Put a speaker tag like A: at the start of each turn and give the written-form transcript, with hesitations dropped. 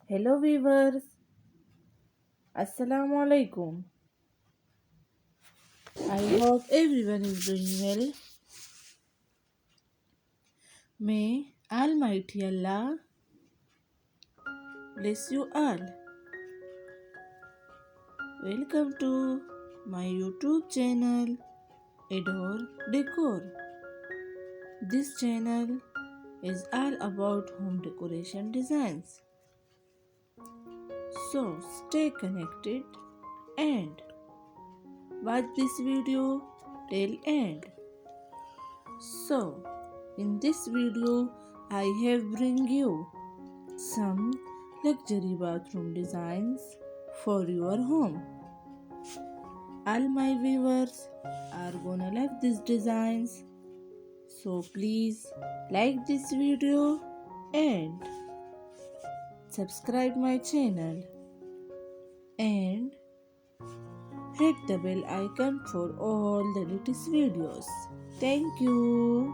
A: Hello viewers, Assalamu alaikum. I hope everyone is doing well. May Almighty Allah bless you all. Welcome to my YouTube channel Adore Decor. This channel is all about home decoration designs. So stay connected and watch this video till end. So in this video I have bring you some luxury bathroom designs for your home. All my viewers are gonna love these designs, so please like this video and subscribe my channel and hit the bell icon for all the latest videos. Thank you.